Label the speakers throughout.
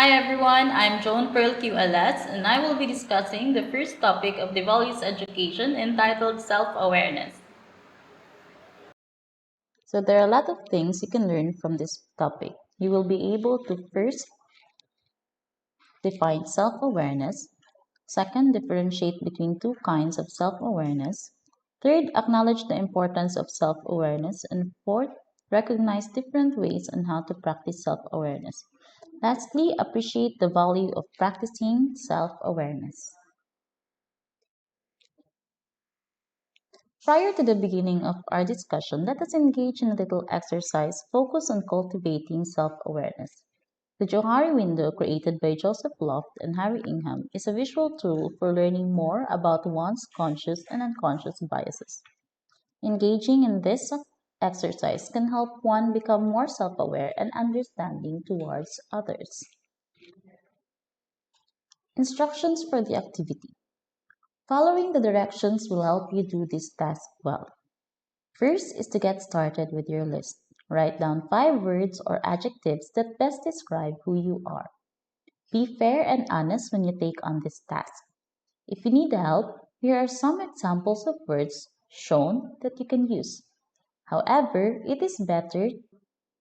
Speaker 1: Hi everyone, I'm Joan Pearl QLS and I will be discussing the first topic of the values education entitled self-awareness. So there are a lot of things you can learn from this topic. You will be able to first define self-awareness, second, differentiate between two kinds of self-awareness, third, acknowledge the importance of self-awareness, and fourth, recognize different ways on how to practice self-awareness. Lastly, appreciate the value of practicing self-awareness. Prior to the beginning of our discussion, let us engage in a little exercise focused on cultivating self-awareness. The Johari window, created by Joseph Loft and Harry Ingham, is a visual tool for learning more about one's conscious and unconscious biases. Engaging in this exercise can help one become more self-aware and understanding towards others. Instructions for the activity. Following the directions will help you do this task well. First is to get started with your list. Write down 5 words or adjectives that best describe who you are. Be fair and honest when you take on this task. If you need help, here are some examples of words shown that you can use. However, it is better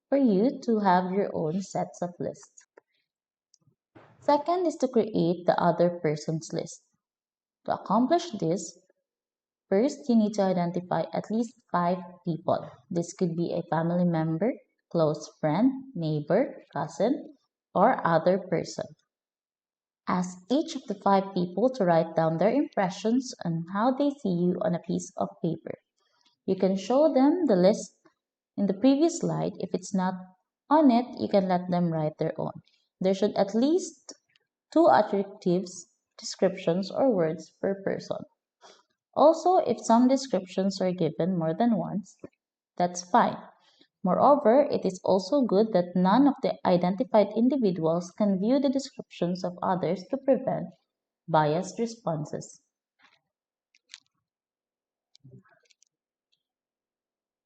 Speaker 1: for you to have your own sets of lists. Second is to create the other person's list. To accomplish this, first, you need to identify at least 5 people. This could be a family member, close friend, neighbor, cousin, or other person. Ask each of the 5 people to write down their impressions on how they see you on a piece of paper. You can show them the list in the previous slide. If it's not on it, you can let them write their own. There should at least 2 adjectives, descriptions, or words per person. Also, if some descriptions are given more than once, that's fine. Moreover, it is also good that none of the identified individuals can view the descriptions of others to prevent biased responses.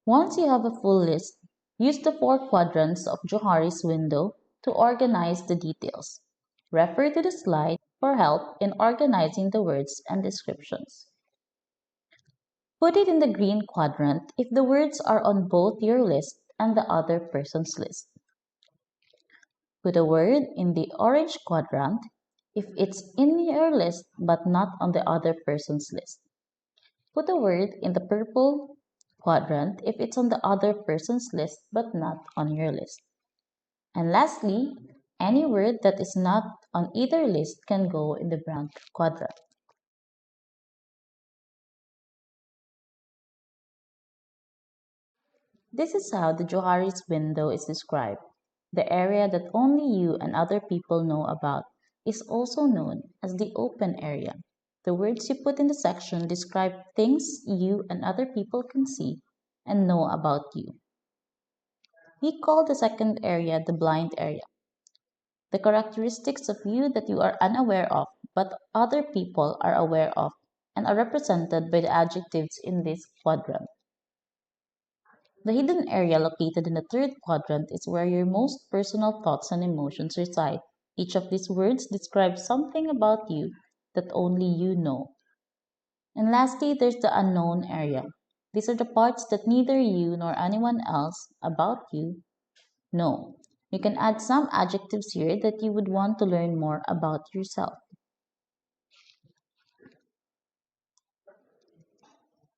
Speaker 1: Once you have a full list, use the 4 quadrants of Johari's window to organize the details. Refer to the slide for help in organizing the words and descriptions. Put it in the green quadrant if the words are on both your list and the other person's list. Put a word in the orange quadrant if it's in your list but not on the other person's list. Put a word in the purple quadrant if it's on the other person's list but not on your list. And lastly, any word that is not on either list can go in the brown quadrant. This is how the Johari's window is described. The area that only you and other people know about is also known as the open area. The words you put in the section describe things you and other people can see and know about you. We call the second area the blind area. The characteristics of you that you are unaware of but other people are aware of and are represented by the adjectives in this quadrant. The hidden area located in the third quadrant is where your most personal thoughts and emotions reside. Each of these words describes something about you that only you know. And lastly, there's the unknown area. These are the parts that neither you nor anyone else about you know. You can add some adjectives here that you would want to learn more about yourself.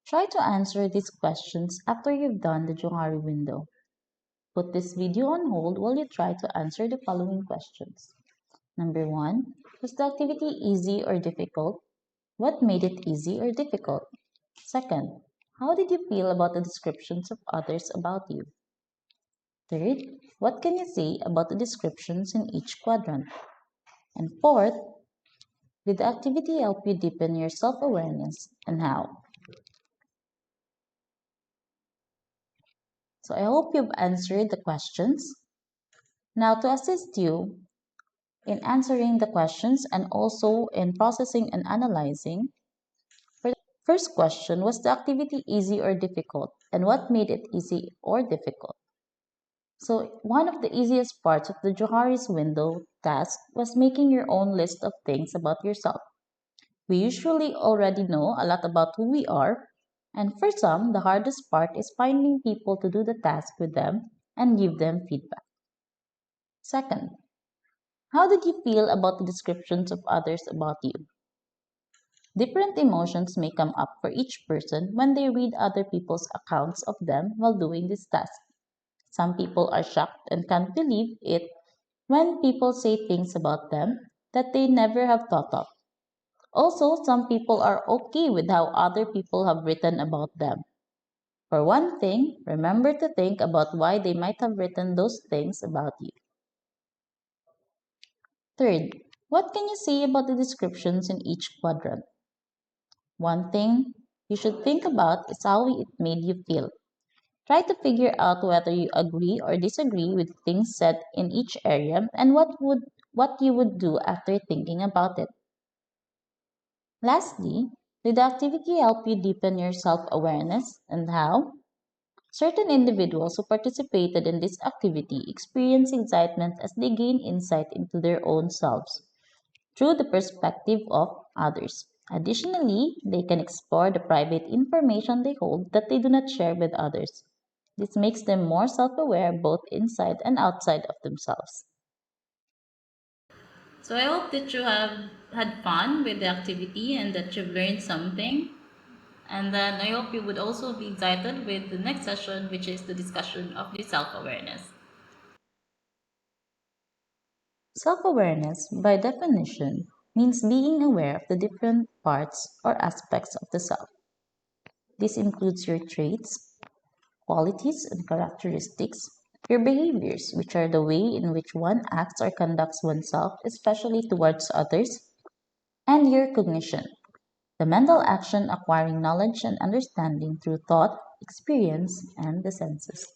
Speaker 1: Try to answer these questions after you've done the Johari window. Put this video on hold while you try to answer the following questions. Number 1. Was the activity easy or difficult? What made it easy or difficult? Second, how did you feel about the descriptions of others about you? Third, what can you say about the descriptions in each quadrant? And fourth, did the activity help you deepen your self-awareness and how? So I hope you've answered the questions. Now to assist you in answering the questions and also in processing and analyzing, for the first question, was the activity easy or difficult? And what made it easy or difficult? So, one of the easiest parts of the Johari's window task was making your own list of things about yourself. We usually already know a lot about who we are, and for some, the hardest part is finding people to do the task with them and give them feedback. Second, how did you feel about the descriptions of others about you? Different emotions may come up for each person when they read other people's accounts of them while doing this task. Some people are shocked and can't believe it when people say things about them that they never have thought of. Also, some people are okay with how other people have written about them. For one thing, remember to think about why they might have written those things about you. Third, what can you say about the descriptions in each quadrant? One thing you should think about is how it made you feel. Try to figure out whether you agree or disagree with things said in each area and what you would do after thinking about it. Lastly, did the activity help you deepen your self-awareness and how? Certain individuals who participated in this activity experience excitement as they gain insight into their own selves through the perspective of others. Additionally, they can explore the private information they hold that they do not share with others. This makes them more self aware both inside and outside of themselves.
Speaker 2: So I hope that you have had fun with the activity and that you've learned something. And then I hope you would also be excited with the next session, which is the discussion of the self awareness.
Speaker 1: Self awareness, by definition, means being aware of the different parts or aspects of the self. This includes your traits, qualities, and characteristics, your behaviors, which are the way in which one acts or conducts oneself, especially towards others, and your cognition, the mental action acquiring knowledge and understanding through thought, experience, and the senses.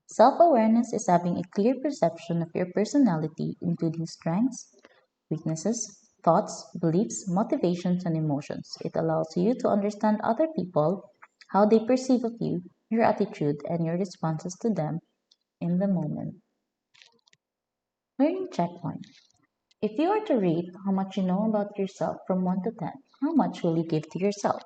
Speaker 1: Self awareness is having a clear perception of your personality, including strengths, weaknesses, thoughts, beliefs, motivations, and emotions. It allows you to understand other people, how they perceive of you, your attitude, and your responses to them in the moment. Learning checkpoint. If you are to rate how much you know about yourself from 1 to 10, how much will you give to yourself?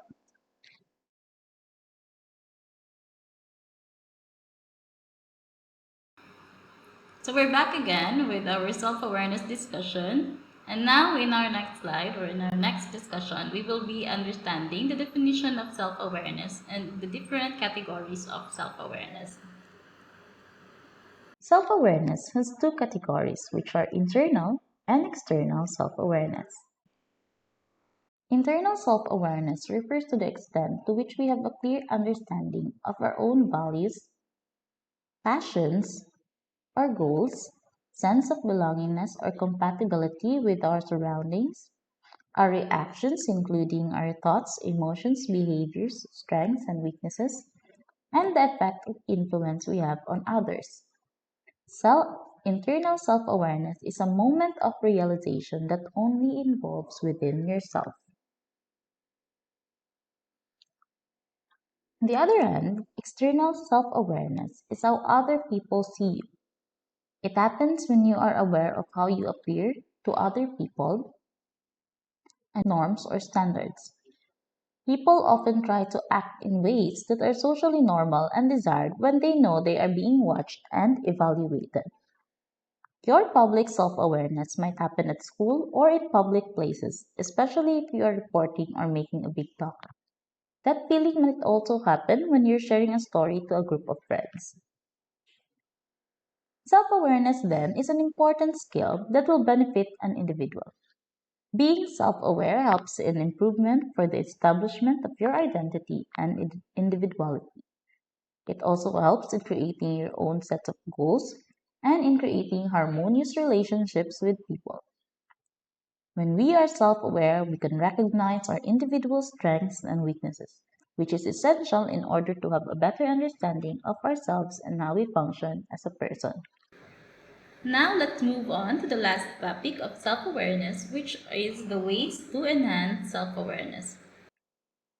Speaker 2: So we're back again with our self awareness discussion. And now, in our next slide or in our next discussion, we will be understanding the definition of self awareness and the different categories of self awareness.
Speaker 1: Self awareness has two categories, which are internal and external self awareness. Internal self awareness refers to the extent to which we have a clear understanding of our own values, passions, or goals, sense of belongingness or compatibility with our surroundings, our reactions, including our thoughts, emotions, behaviors, strengths, and weaknesses, and the effect of influence we have on others. Internal self awareness is a moment of realization that only involves within yourself. On the other hand, external self awareness is how other people see you. It happens when you are aware of how you appear to other people and norms or standards. People often try to act in ways that are socially normal and desired when they know they are being watched and evaluated. Your public self awareness might happen at school or in public places, especially if you are reporting or making a big talk. That feeling might also happen when you're sharing a story to a group of friends. Self awareness, then, is an important skill that will benefit an individual. Being self aware helps in improvement for the establishment of your identity and individuality. It also helps in creating your own set of goals and in creating harmonious relationships with people. When we are self aware, we can recognize our individual strengths and weaknesses, which is essential in order to have a better understanding of ourselves and how we function as a person.
Speaker 2: Now let's move on to the last topic of self awareness, which is the ways to enhance self awareness.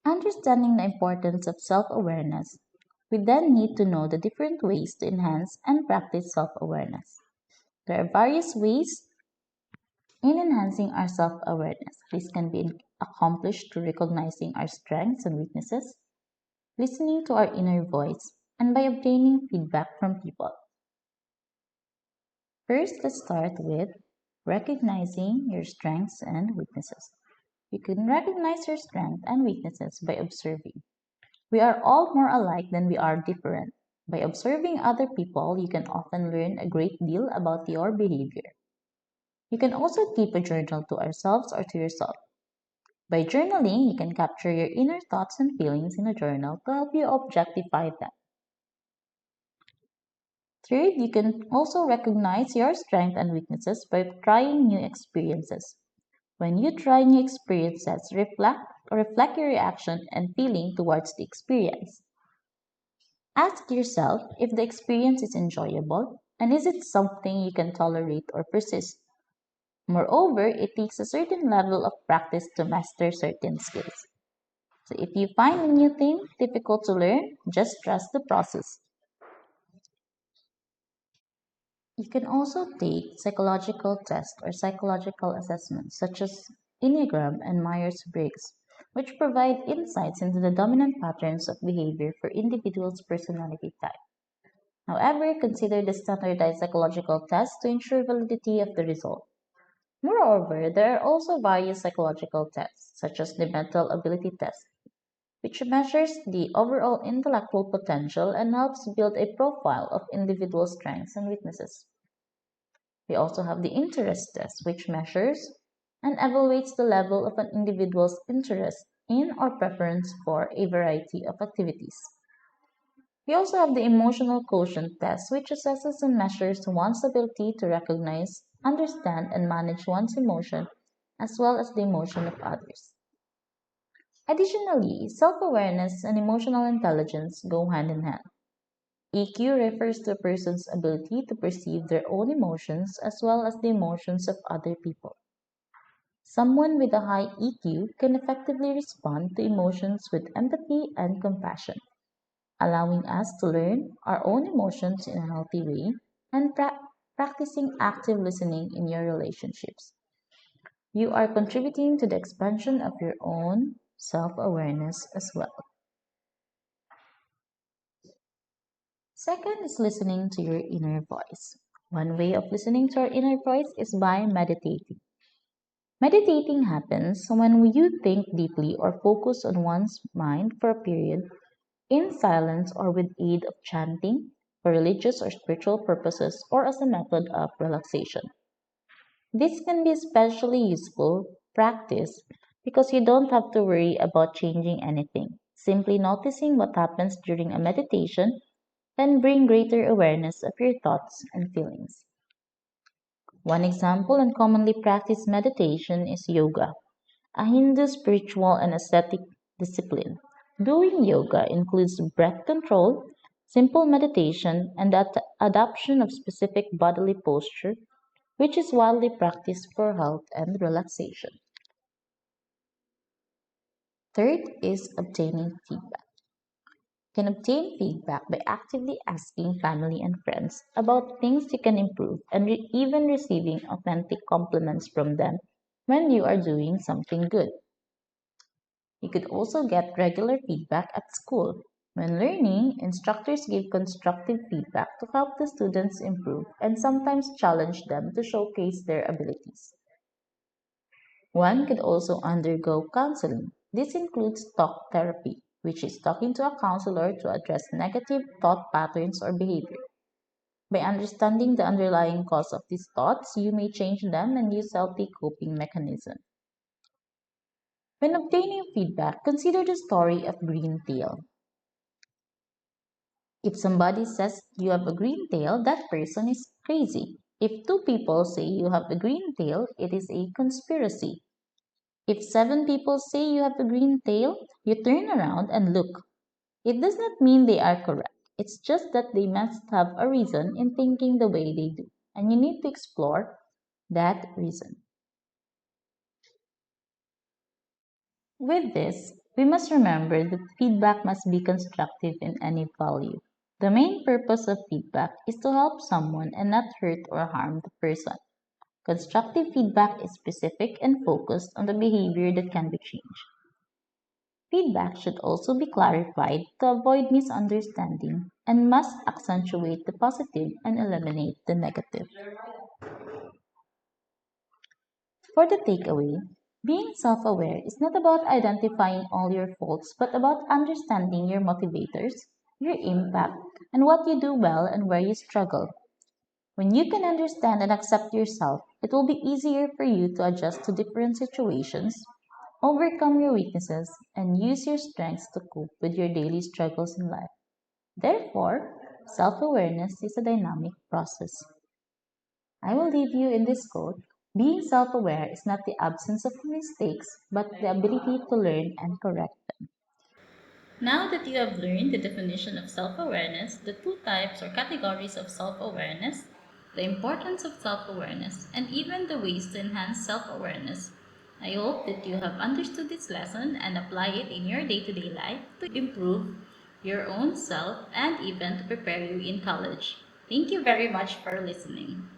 Speaker 1: Understanding the importance of self awareness. We then need to know the different ways to enhance and practice self awareness. There are various ways in enhancing our self awareness. This can be accomplished through recognizing our strengths and weaknesses, listening to our inner voice, and by obtaining feedback from people. First, let's start with recognizing your strengths and weaknesses. You can recognize your strengths and weaknesses by observing. We are all more alike than we are different. By observing other people, you can often learn a great deal about your behavior. You can also keep a journal to ourselves or to yourself. By journaling, you can capture your inner thoughts and feelings in a journal to help you objectify them. Third, you can also recognize your strengths and weaknesses by trying new experiences. When you try new experiences, reflect your reaction and feeling towards the experience. Ask yourself if the experience is enjoyable and is it something you can tolerate or persist. Moreover, it takes a certain level of practice to master certain skills. So if you find a new thing difficult to learn, just trust the process. You can also take psychological tests or psychological assessments such as Enneagram and Myers-Briggs, which provide insights into the dominant patterns of behavior for individuals' personality type. However, consider the standardized psychological tests to ensure validity of the result. Moreover, there are also various psychological tests, such as the mental ability test, which measures the overall intellectual potential and helps build a profile of individual strengths and weaknesses. We also have the interest test, which measures and evaluates the level of an individual's interest in or preference for a variety of activities. We also have the emotional quotient test, which assesses and measures one's ability to recognize, understand, and manage one's emotion, as well as the emotion of others. Additionally, self awareness and emotional intelligence go hand in hand. EQ refers to a person's ability to perceive their own emotions as well as the emotions of other people. Someone with a high EQ can effectively respond to emotions with empathy and compassion, allowing us to learn our own emotions in a healthy way and practicing active listening in your relationships. You are contributing to the expansion of your own self awareness as well. Second is listening to your inner voice. One way of listening to our inner voice is by meditating. Meditating happens when you think deeply or focus on one's mind for a period in silence or with aid of chanting for religious or spiritual purposes or as a method of relaxation. This can be especially useful practice because you don't have to worry about changing anything. Simply noticing what happens during a meditation can bring greater awareness of your thoughts and feelings. One example and commonly practiced meditation is yoga, a Hindu spiritual and ascetic discipline. Doing yoga includes breath control, simple meditation, and the adoption of specific bodily posture, which is widely practiced for health and relaxation. Third is obtaining feedback. You can obtain feedback by actively asking family and friends about things you can improve and even receiving authentic compliments from them when you are doing something good. You could also get regular feedback at school. When learning, instructors give constructive feedback to help the students improve and sometimes challenge them to showcase their abilities. One could also undergo counseling. This includes talk therapy, which is talking to a counselor to address negative thought patterns or behavior. By understanding the underlying cause of these thoughts, you may change them and use healthy coping mechanisms. When obtaining feedback, consider the story of Green Tail. If somebody says you have a green tail, that person is crazy. If two people say you have a green tail, it is a conspiracy. If seven people say you have a green tail, you turn around and look. It does not mean they are correct. It's just that they must have a reason in thinking the way they do, and you need to explore that reason. With this, We must remember that feedback must be constructive in any value. The main purpose of feedback is to help someone and not hurt or harm the person. Constructive feedback is specific and focused on the behavior that can be changed. Feedback should also be clarified to avoid misunderstanding and must accentuate the positive and eliminate the negative. For the takeaway, being self aware is not about identifying all your faults, but about understanding your motivators, your impact, and what you do well and where you struggle. When you can understand and accept yourself, it will be easier for you to adjust to different situations, overcome your weaknesses, and use your strengths to cope with your daily struggles in life. Therefore, self awareness is a dynamic process. I will leave you in this quote. Being self aware is not the absence of mistakes, but the ability to learn and correct them.
Speaker 2: Now that you have learned the definition of self awareness, the two types or categories of self awareness, the importance of self awareness, and even the ways to enhance self awareness, I hope that you have understood this lesson and apply it in your day to day life to improve your own self and even to prepare you in college. Thank you very much for listening.